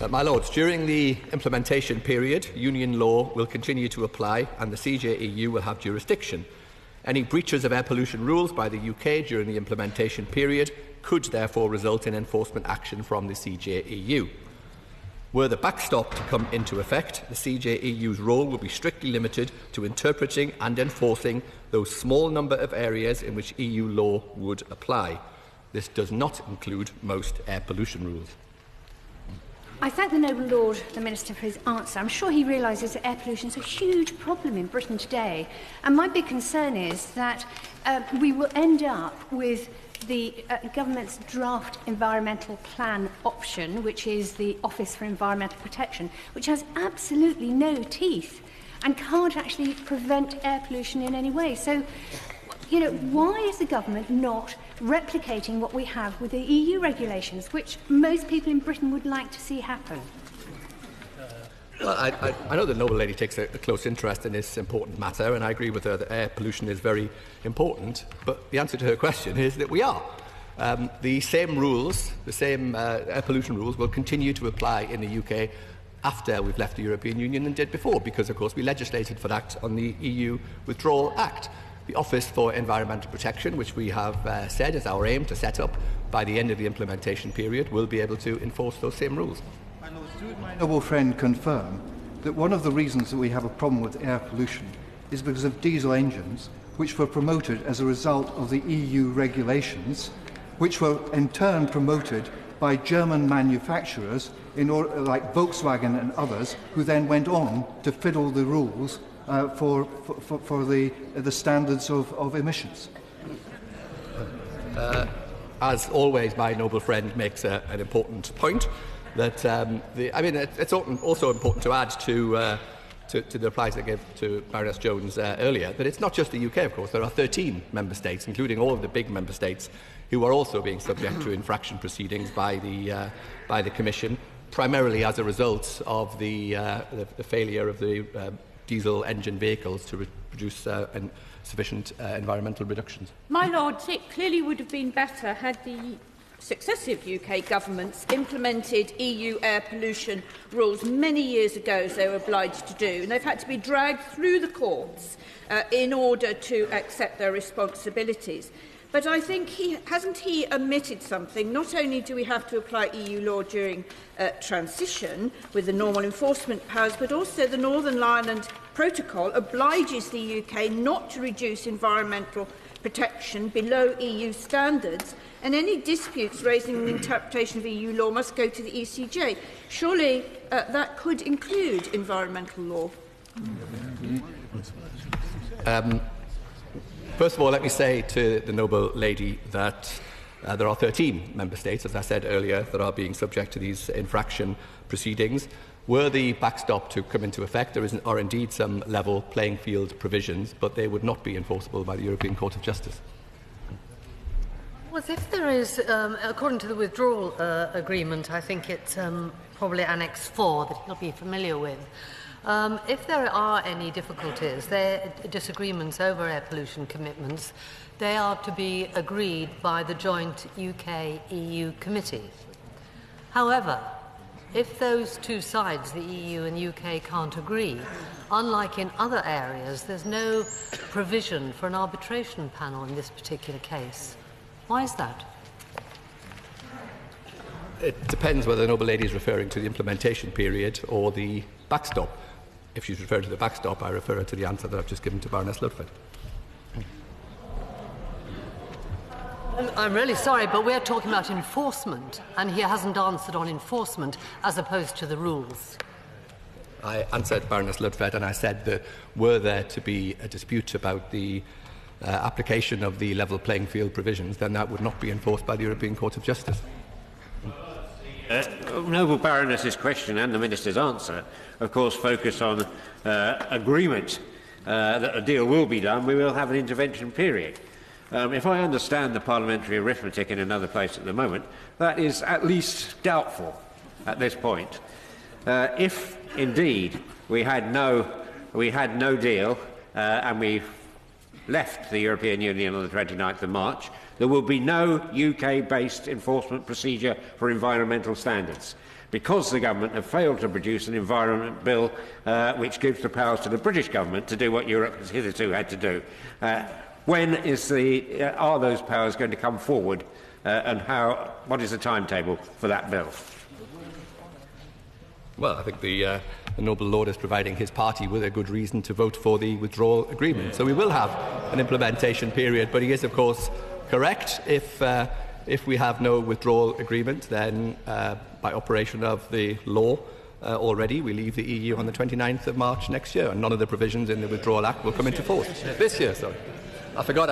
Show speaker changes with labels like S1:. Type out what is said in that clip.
S1: My Lords, during the implementation period, Union law will continue to apply and the CJEU will have jurisdiction. Any breaches of air pollution rules by the UK during the implementation period could therefore result in enforcement action from the CJEU. Were the backstop to come into effect, the CJEU's role will be strictly limited to interpreting and enforcing those small number of areas in which EU law would apply. This does not include most air pollution rules.
S2: I thank the Noble Lord, the Minister, for his answer. I'm sure he realises that air pollution is a huge problem in Britain today. And my big concern is that we will end up with the government's draft environmental plan option, which is the Office for Environmental Protection, which has absolutely no teeth and can't actually prevent air pollution in any way. So, why is the government not replicating what we have with the EU regulations, which most people in Britain would like to see happen?
S1: Well, I know the Noble Lady takes a close interest in this important matter, and I agree with her that air pollution is very important, but the answer to her question is that we are. The same rules, the same air pollution rules, will continue to apply in the UK after we've left the European Union than did before, because, of course, we legislated for that on the EU Withdrawal Act. The Office for Environmental Protection, which we have said is our aim to set up by the end of the implementation period, will be able to enforce those same rules.
S3: Would my noble friend confirm that one of the reasons that we have a problem with air pollution is because of diesel engines, which were promoted as a result of the EU regulations, which were in turn promoted by German manufacturers like Volkswagen and others, who then went on to fiddle the rules for the standards of emissions?
S1: As always, my noble friend makes an important point. That it's also important to add to the replies I gave to Baroness Jones earlier that it's not just the UK, of course. There are 13 member states, including all of the big member states, who are also being subject to infraction proceedings by the Commission, primarily as a result of the failure of the diesel engine vehicles to produce sufficient environmental reductions.
S4: My Lords, it clearly would have been better had the successive UK governments implemented EU air pollution rules many years ago, as they were obliged to do, and they've had to be dragged through the courts in order to accept their responsibilities. But I think hasn't he omitted something? Not only do we have to apply EU law during transition with the normal enforcement powers, but also the Northern Ireland Protocol obliges the UK not to reduce environmental protection below EU standards, and any disputes raising the interpretation of EU law must go to the ECJ. Surely that could include environmental law.
S1: First of all, let me say to the noble lady that there are 13 member states, as I said earlier, that are being subject to these infraction proceedings. Were the backstop to come into effect, there are indeed some level playing field provisions, but they would not be enforceable by the European Court of Justice.
S5: Well, if there is, according to the withdrawal agreement, I think it's probably Annex 4 that you'll be familiar with. If there are any difficulties, disagreements over air pollution commitments, they are to be agreed by the joint UK-EU committee. However, if those two sides, the EU and UK, can't agree, unlike in other areas, there's no provision for an arbitration panel in this particular case. Why is that?
S1: It depends whether the noble lady is referring to the implementation period or the backstop. If she's referring to the backstop, I refer her to the answer that I've just given to Baroness Ludford.
S5: I'm really sorry, but we're talking about enforcement, and he hasn't answered on enforcement as opposed to the rules.
S1: I answered Baroness Ludford, and I said that were there to be a dispute about the application of the level playing field provisions, then that would not be enforced by the European Court of Justice.
S6: Noble Baroness's question and the Minister's answer, of course, focus on agreement that a deal will be done. We will have an intervention period. If I understand the parliamentary arithmetic in another place at the moment, that is at least doubtful at this point. If indeed we had no deal and we left the European Union on the 29th of March, there will be no UK-based enforcement procedure for environmental standards. because the government have failed to produce an environment bill which gives the powers to the British government to do what Europe has hitherto had to do. When are those powers going to come forward, and what is the timetable for that bill?
S1: Well, I think the Noble Lord is providing his party with a good reason to vote for the withdrawal agreement. So we will have an implementation period, but he is, of course, correct. If we have no withdrawal agreement, then by operation of the law already, we leave the EU on the 29th of March next year, and none of the provisions in the Withdrawal Act will come into force. This year, sorry. I forgot.